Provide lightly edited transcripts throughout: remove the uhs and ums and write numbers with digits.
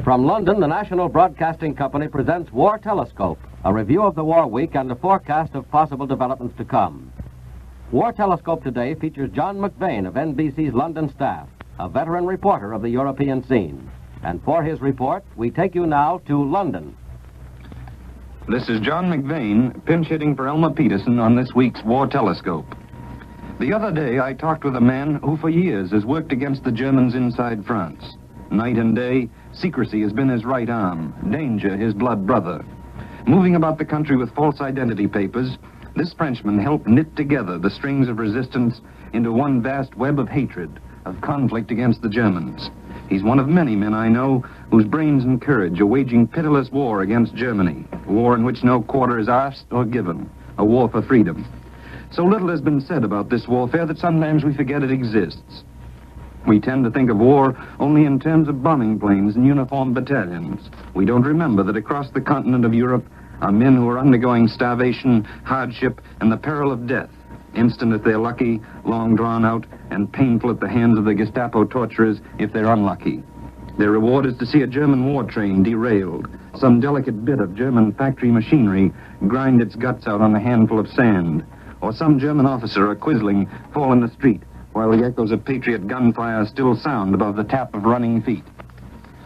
From London, the National Broadcasting Company presents War Telescope, a review of the war week and a forecast of possible developments to come. War Telescope today features John McVane of NBC's London staff, a veteran reporter of the European scene. And for his report, we take you now to London. This is John McVane, pinch hitting for Elmer Peterson on this week's War Telescope. The other day, I talked with a man who for years has worked against the Germans inside France. Night and day, secrecy has been his right arm, danger his blood brother. Moving about the country with false identity papers, this Frenchman helped knit together the strings of resistance into one vast web of hatred, of conflict against the Germans. He's one of many men I know whose brains and courage are waging pitiless war against Germany, a war in which no quarter is asked or given, a war for freedom. So little has been said about this warfare that sometimes we forget it exists. We tend to think of war only in terms of bombing planes and uniformed battalions. We don't remember that across the continent of Europe are men who are undergoing starvation, hardship, and the peril of death, instant if they're lucky, long drawn out, and painful at the hands of the Gestapo torturers if they're unlucky. Their reward is to see a German war train derailed, some delicate bit of German factory machinery grind its guts out on a handful of sand, or some German officer or quisling fall in the street, while the echoes of Patriot gunfire still sound above the tap of running feet.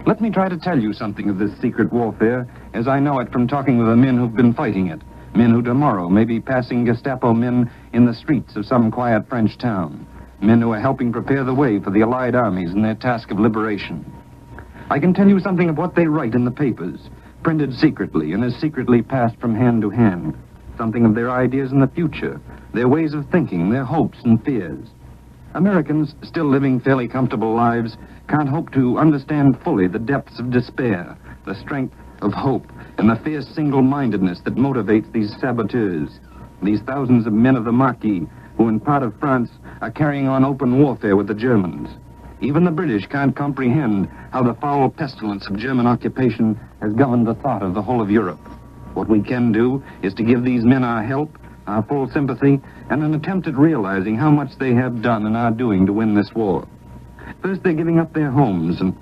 Let me try to tell you something of this secret warfare, as I know it from talking with the men who've been fighting it, men who tomorrow may be passing Gestapo men in the streets of some quiet French town, men who are helping prepare the way for the Allied armies in their task of liberation. I can tell you something of what they write in the papers, printed secretly and as secretly passed from hand to hand, something of their ideas in the future, their ways of thinking, their hopes and fears. Americans, still living fairly comfortable lives, can't hope to understand fully the depths of despair, the strength of hope, and the fierce single-mindedness that motivates these saboteurs, these thousands of men of the Marquis who in part of France are carrying on open warfare with the Germans. Even the British can't comprehend how the foul pestilence of German occupation has governed the thought of the whole of Europe. What we can do is to give these men our help, our full sympathy, and an attempt at realizing how much they have done and are doing to win this war. First, they're giving up their homes and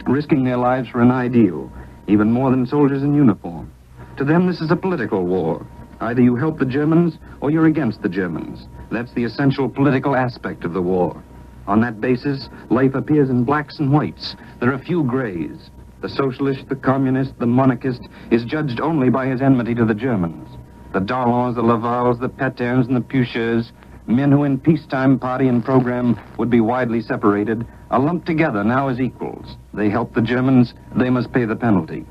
risking their lives for an ideal, even more than soldiers in uniform. To them, this is a political war. Either you help the Germans or you're against the Germans. That's the essential political aspect of the war. On that basis, life appears in blacks and whites. There are few grays. The socialist, the communist, the monarchist is judged only by his enmity to the Germans. The Darlons, the Lavals, the Petins, and the Puchers, men who in peacetime party and program would be widely separated, are lumped together now as equals. They help the Germans, they must pay the penalty.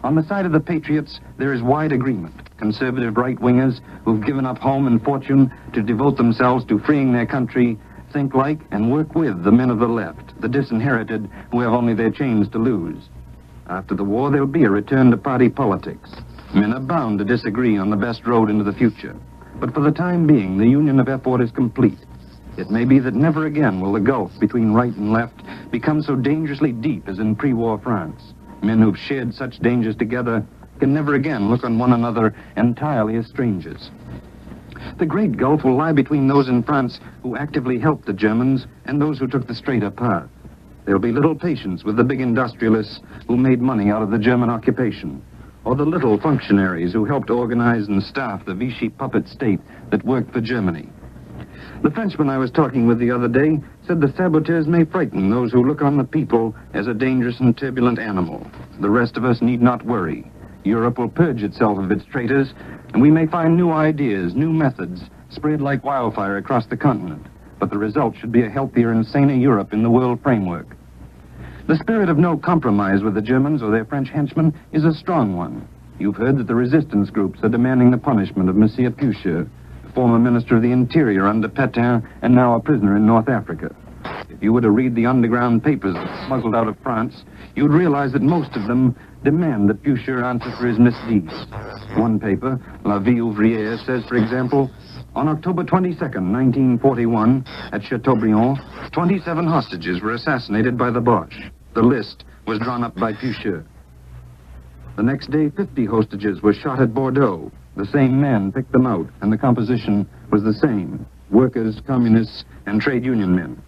On the side of the patriots, there is wide agreement. Conservative right-wingers who've given up home and fortune to devote themselves to freeing their country think like and work with the men of the left, the disinherited who have only their chains to lose. After the war, there'll be a return to party politics. Men are bound to disagree on the best road into the future. But for the time being, the union of effort is complete. It may be that never again will the gulf between right and left become so dangerously deep as in pre-war France. Men who've shared such dangers together can never again look on one another entirely as strangers. The great gulf will lie between those in France who actively helped the Germans and those who took the straighter path. There'll be little patience with the big industrialists who made money out of the German occupation, or the little functionaries who helped organize and staff the Vichy puppet state that worked for Germany. The Frenchman I was talking with the other day said the saboteurs may frighten those who look on the people as a dangerous and turbulent animal. The rest of us need not worry. Europe will purge itself of its traitors, and we may find new ideas, new methods, spread like wildfire across the continent. But the result should be a healthier and saner Europe in the world framework. The spirit of no compromise with the Germans or their French henchmen is a strong one. You've heard that the resistance groups are demanding the punishment of Monsieur Pucher, former Minister of the Interior under Petain and now a prisoner in North Africa. If you were to read the underground papers smuggled out of France, you'd realize that most of them demand that Pucher answer for his misdeeds. One paper, La Vie Ouvrière, says, for example, on October 22nd, 1941, at Chateaubriand, 27 hostages were assassinated by the Boche. The list was drawn up by Pucher. The next day, 50 hostages were shot at Bordeaux. The same men picked them out, and the composition was the same: workers, communists, and trade union men.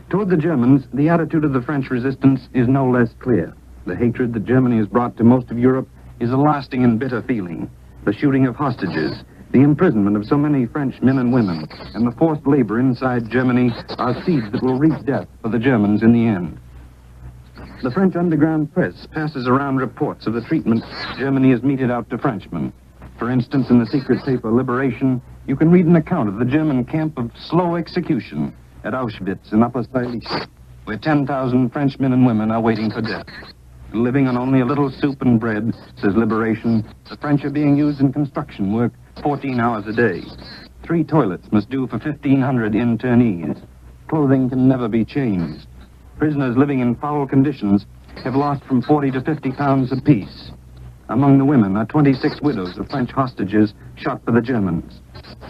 Toward the Germans, the attitude of the French resistance is no less clear. The hatred that Germany has brought to most of Europe is a lasting and bitter feeling. The shooting of hostages, the imprisonment of so many French men and women, and the forced labor inside Germany are seeds that will reap death for the Germans in the end. The French underground press passes around reports of the treatment Germany has meted out to Frenchmen. For instance, in the secret paper Liberation, you can read an account of the German camp of slow execution at Auschwitz in Upper Silesia, where 10,000 French men and women are waiting for death. Living on only a little soup and bread, says Liberation, the French are being used in construction work 14 hours a day. 3 toilets must do for 1,500 internees. Clothing can never be changed. Prisoners living in foul conditions have lost from 40 to 50 pounds apiece. Among the women are 26 widows of French hostages shot by the Germans.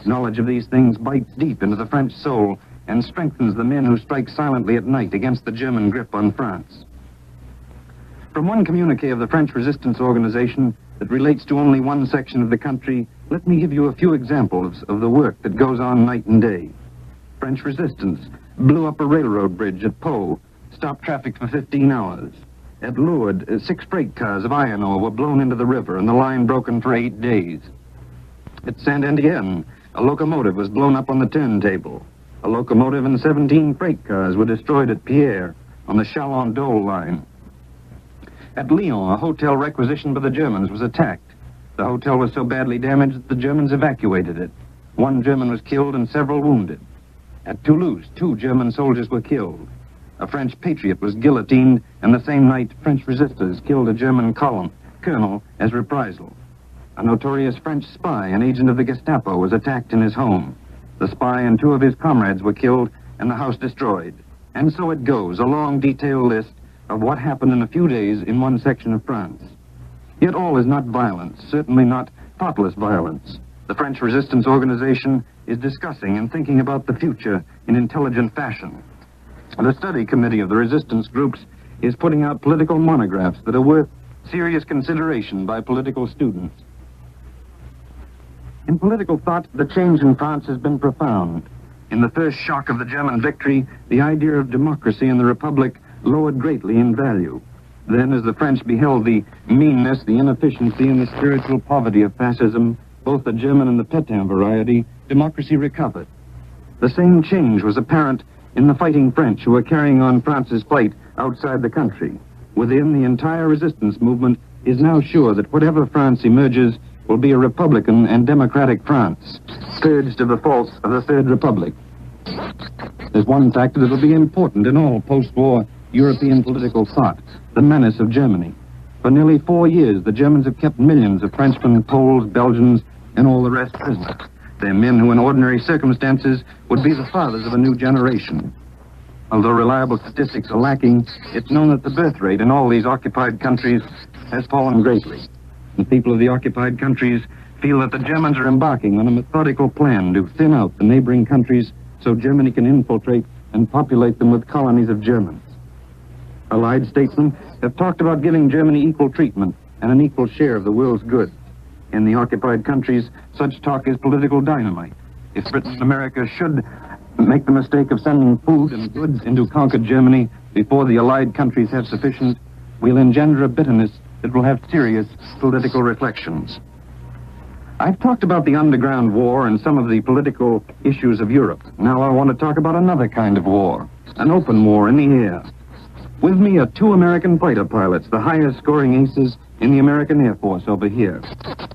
Knowledge of these things bites deep into the French soul and strengthens the men who strike silently at night against the German grip on France. From one communique of the French resistance organization that relates to only one section of the country, let me give you a few examples of the work that goes on night and day. French resistance blew up a railroad bridge at Pau, stopped traffic for 15 hours. At Lourdes, 6 freight cars of iron ore were blown into the river and the line broken for 8 days. At Saint-Étienne, a locomotive was blown up on the turntable. A locomotive and 17 freight cars were destroyed at Pierre on the Chalon-Dole line. At Lyon, a hotel requisitioned by the Germans was attacked. The hotel was so badly damaged that the Germans evacuated it. 1 German was killed and several wounded. At Toulouse, 2 German soldiers were killed. A French patriot was guillotined, and the same night, French resistors killed a German colonel as reprisal. A notorious French spy, an agent of the Gestapo, was attacked in his home. The spy and 2 of his comrades were killed, and the house destroyed. And so it goes, a long, detailed list of what happened in a few days in one section of France. Yet all is not violence, certainly not thoughtless violence. The French resistance organization is discussing and thinking about the future in intelligent fashion. The study committee of the resistance groups is putting out political monographs that are worth serious consideration by political students. In political thought, the change in France has been profound. In the first shock of the German victory, the idea of democracy in the Republic lowered greatly in value. Then, as the French beheld the meanness, the inefficiency, and the spiritual poverty of fascism, both the German and the Pétain variety, democracy recovered. The same change was apparent in the fighting French who were carrying on France's fight outside the country. Within, the entire resistance movement is now sure that whatever France emerges will be a Republican and democratic France, purged of the faults of the Third Republic. There's one factor that will be important in all post-war European political thought, the menace of Germany. For nearly 4 years, the Germans have kept millions of Frenchmen, Poles, Belgians, and all the rest prisoners. They're men who in ordinary circumstances would be the fathers of a new generation. Although reliable statistics are lacking, it's known that the birth rate in all these occupied countries has fallen greatly. The people of the occupied countries feel that the Germans are embarking on a methodical plan to thin out the neighboring countries so Germany can infiltrate and populate them with colonies of Germans. Allied statesmen have talked about giving Germany equal treatment and an equal share of the world's goods. In the occupied countries, such talk is political dynamite. If Britain and America should make the mistake of sending food and goods into conquered Germany before the Allied countries have sufficient, we'll engender a bitterness that will have serious political reflections. I've talked about the underground war and some of the political issues of Europe. Now I want to talk about another kind of war, an open war in the air. With me are 2 American fighter pilots, the highest scoring aces in the American Air Force over here.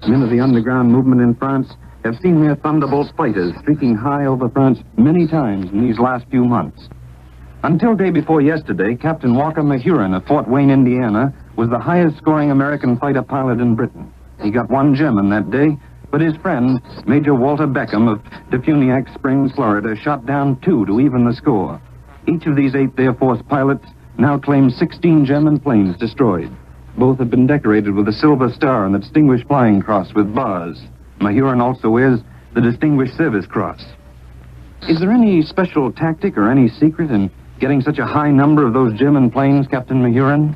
Men of the underground movement in France have seen their Thunderbolt fighters streaking high over France many times in these last few months. Until day before yesterday, Captain Walker Mahurin of Fort Wayne, Indiana, was the highest scoring American fighter pilot in Britain. He got 1 German that day, but his friend, Major Walter Beckham of Defuniak Springs, Florida, shot down 2 to even the score. Each of these 8th Air Force pilots now claims 16 German planes destroyed. Both have been decorated with the Silver Star and the Distinguished Flying Cross with bars. Mahurin also wears the Distinguished Service Cross. Is there any special tactic or any secret in getting such a high number of those German planes, Captain Mahurin?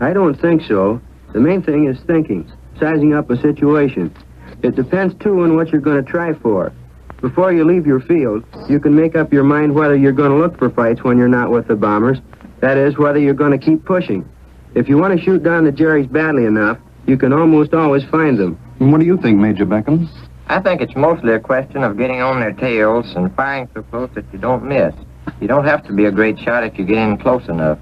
I don't think so. The main thing is thinking, sizing up a situation. It depends, too, on what you're going to try for. Before you leave your field, you can make up your mind whether you're going to look for fights when you're not with the bombers. That is, whether you're going to keep pushing. If you want to shoot down the Jerries badly enough, you can almost always find them. And what do you think, Major Beckham? I think it's mostly a question of getting on their tails and firing so close that you don't miss. You don't have to be a great shot if you get in close enough.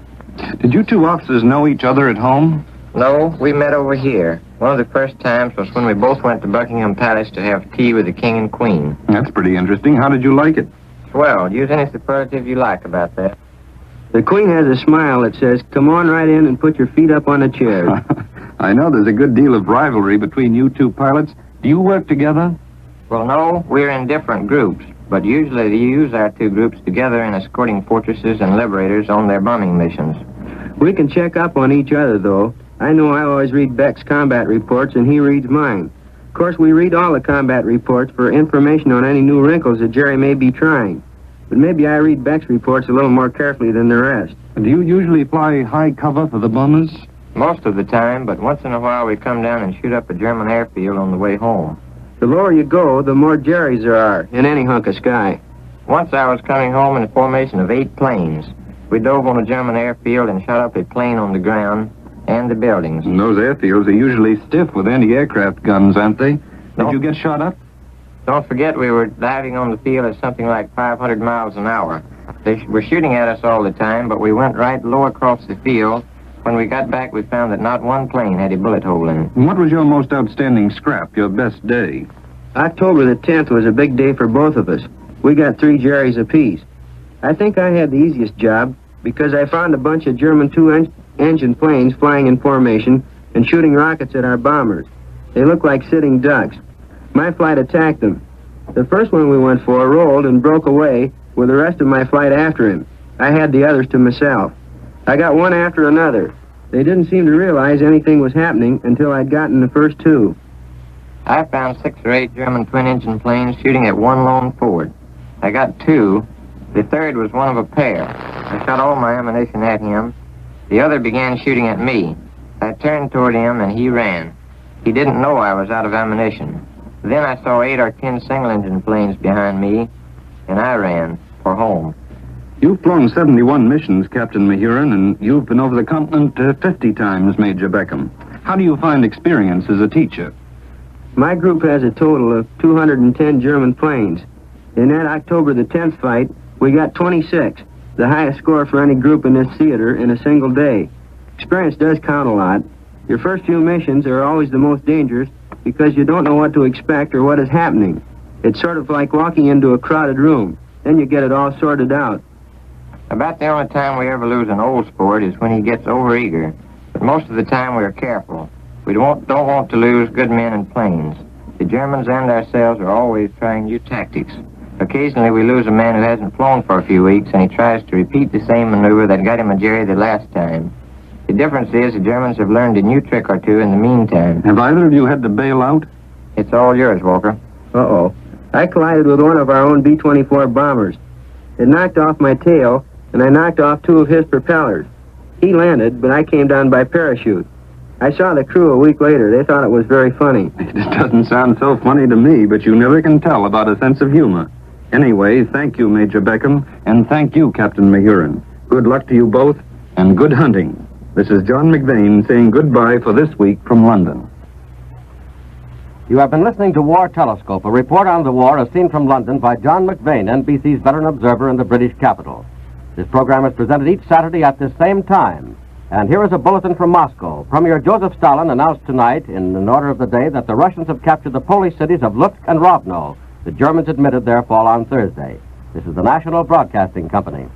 Did you two officers know each other at home? No, we met over here. One of the first times was when we both went to Buckingham Palace to have tea with the King and Queen. That's pretty interesting. How did you like it? Swell. Use any superlative you like about that. The Queen has a smile that says, "Come on right in and put your feet up on the chairs." I know there's a good deal of rivalry between you two pilots. Do you work together? Well, no, we're in different groups, but usually they use our two groups together in escorting fortresses and liberators on their bombing missions. We can check up on each other, though. I know I always read Beck's combat reports, and he reads mine. Of course, we read all the combat reports for information on any new wrinkles that Jerry may be trying. But maybe I read Beck's reports a little more carefully than the rest. Do you usually fly high cover for the bombers? Most of the time, but once in a while we come down and shoot up a German airfield on the way home. The lower you go, the more Jerrys there are in any hunk of sky. Once I was coming home in a formation of 8 planes. We dove on a German airfield and shot up a plane on the ground and the buildings. And those airfields are usually stiff with anti-aircraft guns, aren't they? Did you get shot up? Don't forget we were diving on the field at something like 500 miles an hour. They were shooting at us all the time, but we went right low across the field. When we got back, we found that not one plane had a bullet hole in it. And what was your most outstanding scrap, your best day? October the 10th was a big day for both of us. We got 3 Jerrys apiece. I think I had the easiest job because I found a bunch of German two-engine planes flying in formation and shooting rockets at our bombers. They looked like sitting ducks. My flight attacked them. The first one we went for rolled and broke away with the rest of my flight after him. I had the others to myself. I got one after another. They didn't seem to realize anything was happening until I'd gotten the first 2. I found 6 or 8 German twin-engine planes shooting at one lone Ford. I got 2. The third was one of a pair. I shot all my ammunition at him. The other began shooting at me. I turned toward him, and he ran. He didn't know I was out of ammunition. Then I saw 8 or 10 single-engine planes behind me, and I ran for home. You've flown 71 missions, Captain Mahurin, and you've been over the continent 50 times, Major Beckham. How do you find experience as a teacher? My group has a total of 210 German planes. In that October the 10th fight, we got 26, the highest score for any group in this theater in a single day. Experience does count a lot. Your first few missions are always the most dangerous because you don't know what to expect or what is happening. It's sort of like walking into a crowded room. Then you get it all sorted out. About the only time we ever lose an old sport is when he gets overeager. But most of the time we are careful. We don't want to lose good men and planes. The Germans and ourselves are always trying new tactics. Occasionally we lose a man who hasn't flown for a few weeks and he tries to repeat the same maneuver that got him a Jerry the last time. The difference is the Germans have learned a new trick or two in the meantime. Have either of you had to bail out? It's all yours, Walker. Uh-oh. I collided with one of our own B-24 bombers. It knocked off my tail, and I knocked off 2 of his propellers. He landed, but I came down by parachute. I saw the crew a week later. They thought it was very funny. It doesn't sound so funny to me, but you never can tell about a sense of humor. Anyway, thank you, Major Beckham, and thank you, Captain Mahurin. Good luck to you both, and good hunting. This is John McVane saying goodbye for this week from London. You have been listening to War Telescope, a report on the war as seen from London by John McVane, NBC's veteran observer in the British capital. This program is presented each Saturday at this same time. And here is a bulletin from Moscow. Premier Joseph Stalin announced tonight, in an order of the day, that the Russians have captured the Polish cities of Lutsk and Rovno. The Germans admitted their fall on Thursday. This is the National Broadcasting Company.